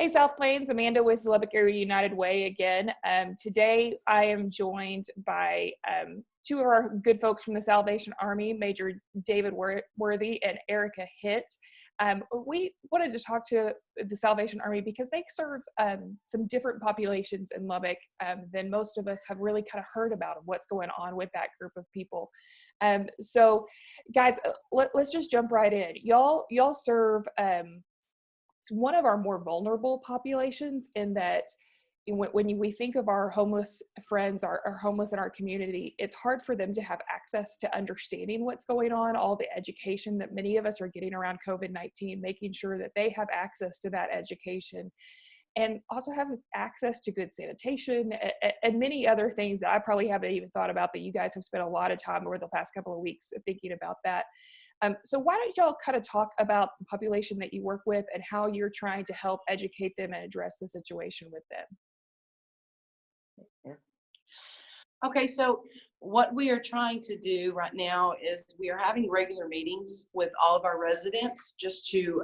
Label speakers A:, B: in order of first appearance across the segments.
A: Hey, South Plains, Amanda with Lubbock Area United Way again. Today I am joined by two of our good folks from the Salvation Army, Major David Worthy and Erica Hitt. We wanted to talk to the Salvation Army because they serve some different populations in Lubbock than most of us have really kind of heard about what's going on with that group of people. So guys, let's just jump right in. Y'all serve it's one of our more vulnerable populations in that when we think of our homeless friends, our homeless in our community, it's hard for them to have access to understanding what's going on, all the education that many of us are getting around COVID-19, making sure that they have access to that education and also have access to good sanitation and many other things that I probably haven't even thought about that you guys have spent a lot of time over the past couple of weeks thinking about that. So why don't y'all kind of talk about the population that you work with and how you're trying to help educate them and address the situation with them?
B: Okay, so what we are trying to do right now is we are having regular meetings with all of our residents just to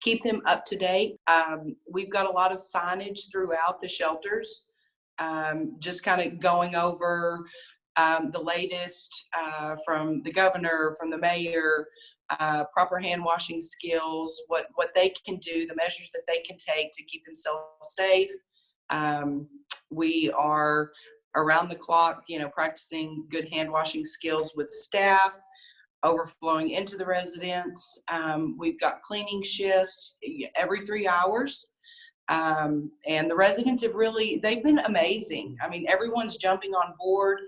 B: keep them up to date. We've got a lot of signage throughout the shelters, just kind of going over the latest from the governor, from the mayor, proper hand washing skills, what they can do, the measures that they can take to keep themselves safe. We are around the clock, practicing good hand washing skills with staff, overflowing into the residents. We've got cleaning shifts every 3 hours. And the residents they've been amazing. I mean, everyone's jumping on board.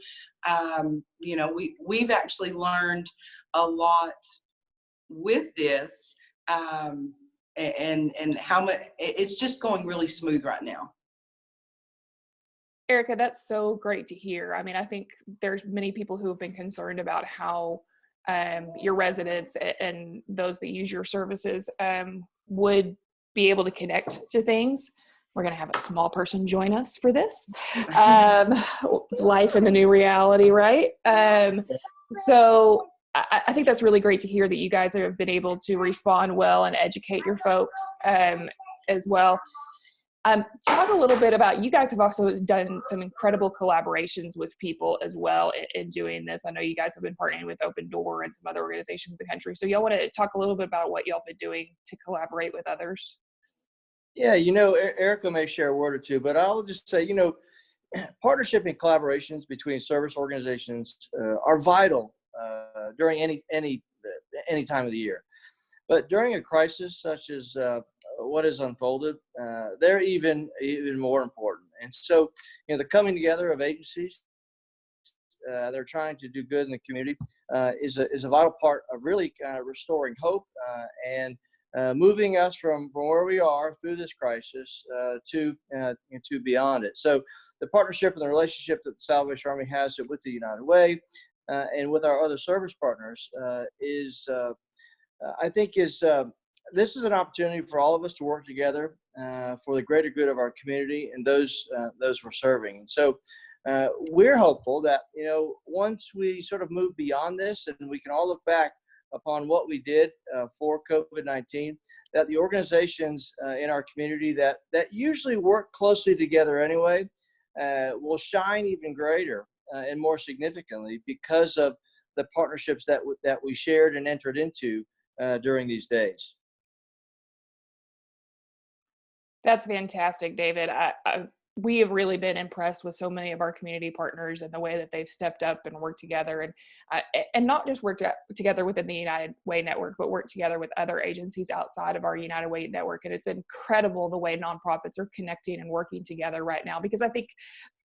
B: We've actually learned a lot with this, and how much it's just going really smooth right now.
A: Erica, that's so great to hear. I mean, I think there's many people who have been concerned about how your residents and those that use your services would be able to connect to things. We're going to have a small person join us for this. Life in the new reality, right? So I think that's really great to hear that you guys have been able to respond well and educate your folks as well. Talk a little bit about, you guys have also done some incredible collaborations with people as well in doing this. I know you guys have been partnering with Open Door and some other organizations in the country. So y'all want to talk a little bit about what y'all been doing to collaborate with others?
C: Yeah, Erica may share a word or two, but I'll just say, partnership and collaborations between service organizations are vital during any time of the year. But during a crisis such as what has unfolded, they're even more important. And so, the coming together of agencies, they're trying to do good in the community, is a vital part of really restoring hope and moving us from where we are through this crisis to beyond it. So the partnership and the relationship that the Salvation Army has with the United Way and with our other service partners this is an opportunity for all of us to work together for the greater good of our community and those we're serving. And so we're hopeful that, once we sort of move beyond this and we can all look back upon what we did for COVID-19, that the organizations in our community that usually work closely together anyway will shine even greater and more significantly because of the partnerships that we shared and entered into during these days.
A: That's fantastic, David. We have really been impressed with so many of our community partners and the way that they've stepped up and worked together, and not just worked together within the United Way network, but worked together with other agencies outside of our United Way network. And it's incredible the way nonprofits are connecting and working together right now, because I think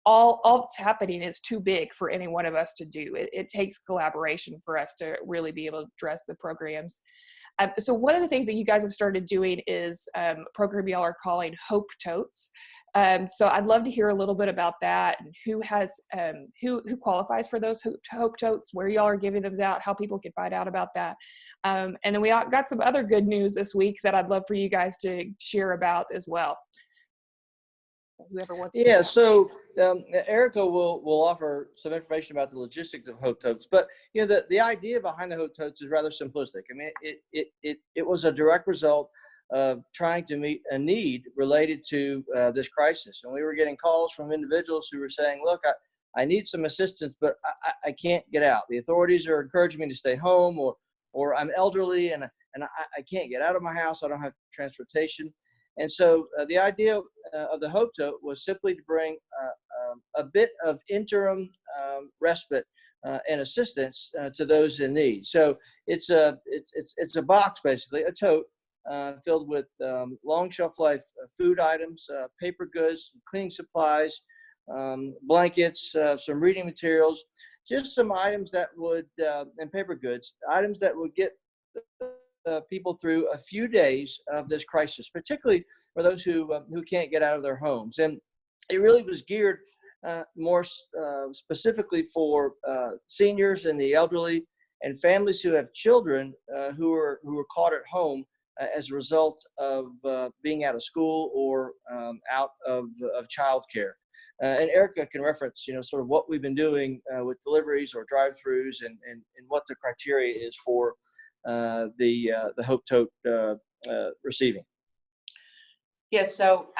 A: all that's happening is too big for any one of us to do. It takes collaboration for us to really be able to address the programs. So one of the things that you guys have started doing is a program y'all are calling Hope Totes. So I'd love to hear a little bit about that, and who qualifies for those Hope Totes, where y'all are giving them out, how people can find out about that. And then we got some other good news this week that I'd love for you guys to share about as well. Whoever wants to.
C: Yeah, so Erica will offer some information about the logistics of Hope Totes, but the idea behind the Hope Totes is rather simplistic. I mean, it was a direct result of trying to meet a need related to this crisis. And we were getting calls from individuals who were saying, look, I need some assistance, but I can't get out. The authorities are encouraging me to stay home, or I'm elderly and I can't get out of my house. I don't have transportation. And so the idea of the Hope Tote was simply to bring a bit of interim respite and assistance to those in need. So it's a box, basically, a tote filled with long shelf life food items, paper goods, cleaning supplies, blankets, some reading materials, just some items that would, and paper goods, items that would get people through a few days of this crisis, particularly for those who can't get out of their homes. And it really was geared more specifically for seniors and the elderly and families who have children who are caught at home as a result of being out of school or out of childcare. And Erica can reference, sort of what we've been doing with deliveries or drive-throughs and what the criteria is for the Hope Tote receiving.
B: Yes, so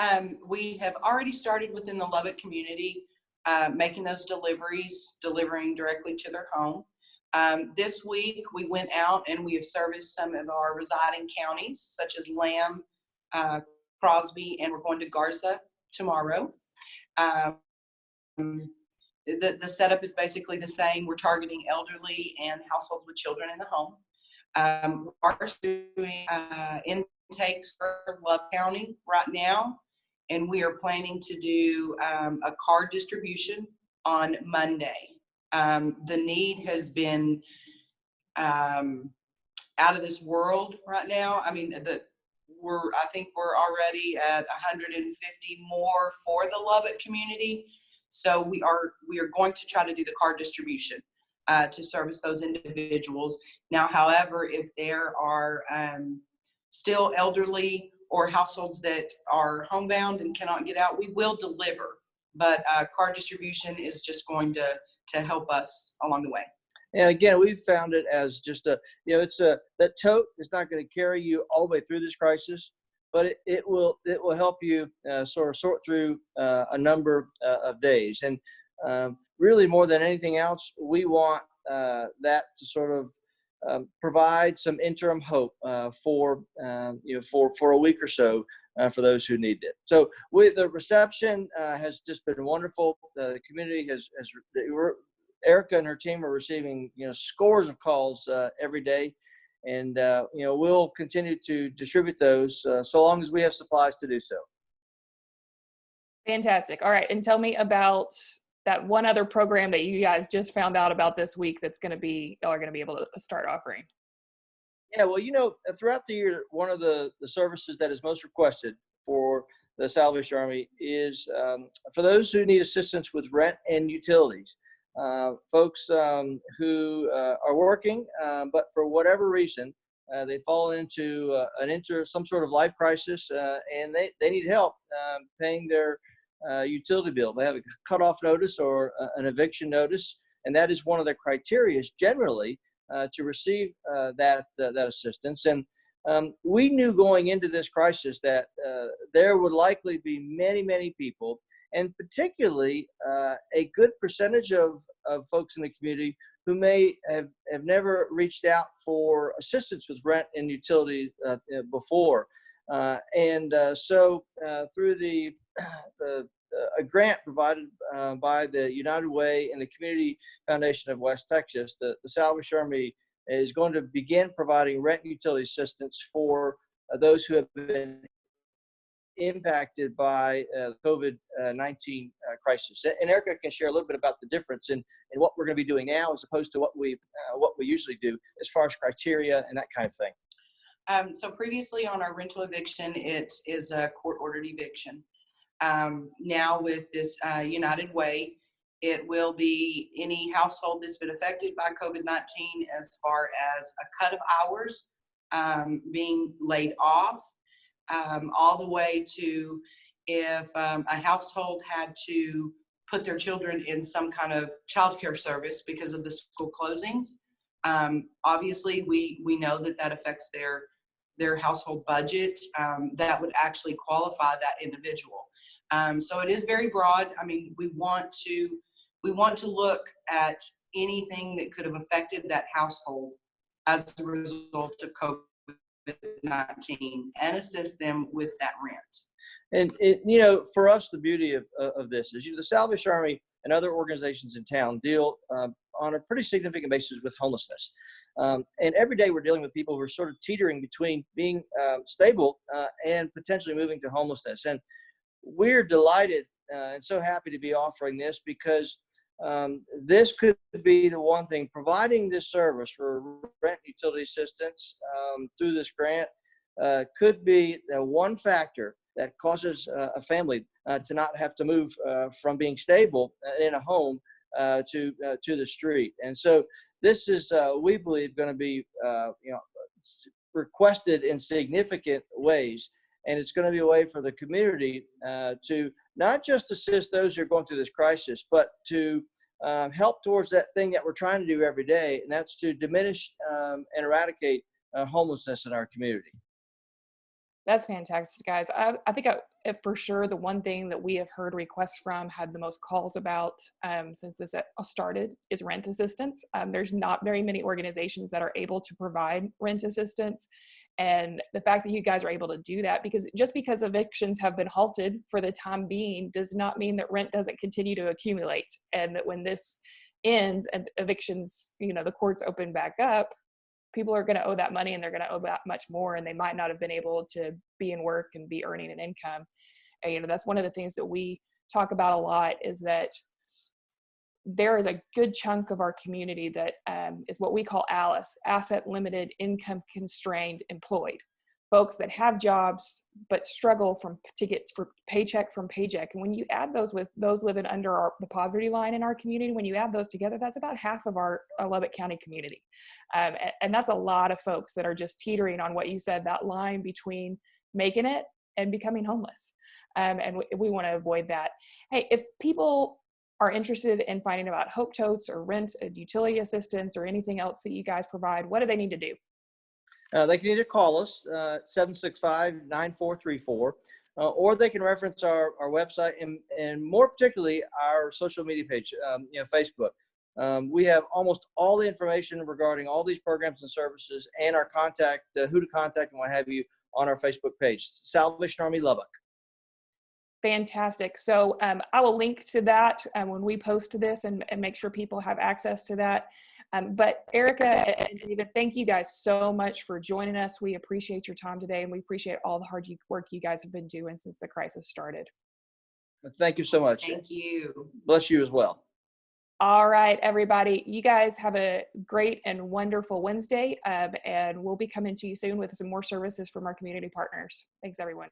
B: we have already started within the Lovett community, making those deliveries, delivering directly to their home. This week, we went out and we have serviced some of our residing counties, such as Lamb, Crosby, and we're going to Garza tomorrow. The setup is basically the same. We're targeting elderly and households with children in the home. We're doing intakes for Love County right now, and we are planning to do a card distribution on Monday. The need has been out of this world right now. I mean, I think we're already at 150 more for the Lovett community. So we are going to try to do the card distribution to service those individuals. Now, however, if there are still elderly or households that are homebound and cannot get out, we will deliver. But card distribution is just going to help us along the way.
C: And again, we've found it as just that tote is not going to carry you all the way through this crisis, but it will help you sort of sort through a number of days. And really, more than anything else, we want that to sort of provide some interim hope for a week or so for those who need it. So the reception has just been wonderful. The community Erica and her team are receiving scores of calls every day, and we'll continue to distribute those so long as we have supplies to do so.
A: Fantastic. All right, and tell me about that one other program that you guys just found out about this week that's y'all are going to be able to start offering.
C: Yeah, well, throughout the year, one of the services that is most requested for the Salvation Army is for those who need assistance with rent and utilities. Folks who are working, but for whatever reason, they fall into some sort of life crisis, and they need help paying their utility bill. They have a cutoff notice or an eviction notice, and that is one of the criteria generally to receive that assistance. And we knew going into this crisis that there would likely be many, many people, and particularly a good percentage of folks in the community who may have never reached out for assistance with rent and utility before. So through a grant provided by the United Way and the Community Foundation of West Texas, the Salvation Army is going to begin providing rent and utility assistance for those who have been impacted by the COVID-19 crisis. And Erica can share a little bit about the difference in what we're going to be doing now as opposed to what we usually do as far as criteria and that kind of thing.
B: So previously on our rental eviction, it is a court-ordered eviction. Now with this United Way, it will be any household that's been affected by COVID-19 as far as a cut of hours being laid off, all the way to if a household had to put their children in some kind of childcare service because of the school closings. Obviously, we know that affects their their household budget, that would actually qualify that individual. So it is very broad. I mean, we want to look at anything that could have affected that household as a result of COVID-19 and assist them with that rent.
C: And for us, the beauty of this is, the Salvation Army and other organizations in town deal on a pretty significant basis with homelessness. And every day we're dealing with people who are sort of teetering between being stable and potentially moving to homelessness. And we're delighted and so happy to be offering this, because this could be the one thing, providing this service for rent utility assistance through this grant could be the one factor that causes a family to not have to move from being stable in a home to the street. And so this is, we believe, going to be requested in significant ways. And it's going to be a way for the community to not just assist those who are going through this crisis, but to help towards that thing that we're trying to do every day, and that's to diminish and eradicate homelessness in our community.
A: That's fantastic, guys. I think for sure the one thing that we have heard requests from, had the most calls about since this started, is rent assistance. There's not very many organizations that are able to provide rent assistance. And the fact that you guys are able to do that, because just because evictions have been halted for the time being does not mean that rent doesn't continue to accumulate. And that when this ends and evictions, the courts open back up, people are going to owe that money, and they're going to owe that much more, and they might not have been able to be in work and be earning an income. And, that's one of the things that we talk about a lot, is that there is a good chunk of our community that is what we call ALICE, asset limited, income constrained employed. Folks that have jobs but struggle to get for paycheck from paycheck. And when you add those with those living under the poverty line in our community, when you add those together, that's about half of our Lovett County community. And that's a lot of folks that are just teetering on what you said, that line between making it and becoming homeless. And we want to avoid that. Hey, if people are interested in finding about Hope Totes or rent, utility assistance, or anything else that you guys provide, what do they need to do?
C: They can either call us 765-9434, or they can reference our website, and more particularly our social media page, Facebook. We have almost all the information regarding all these programs and services, and our contact, who to contact and what have you, on our Facebook page, Salvation Army Lubbock.
A: Fantastic. So I will link to that when we post this, and make sure people have access to that. But Erica and David, thank you guys so much for joining us. We appreciate your time today, and we appreciate all the hard work you guys have been doing since the crisis started.
C: Thank you so much.
B: Thank you.
C: Bless you as well.
A: All right, everybody. You guys have a great and wonderful Wednesday, and we'll be coming to you soon with some more services from our community partners. Thanks, everyone.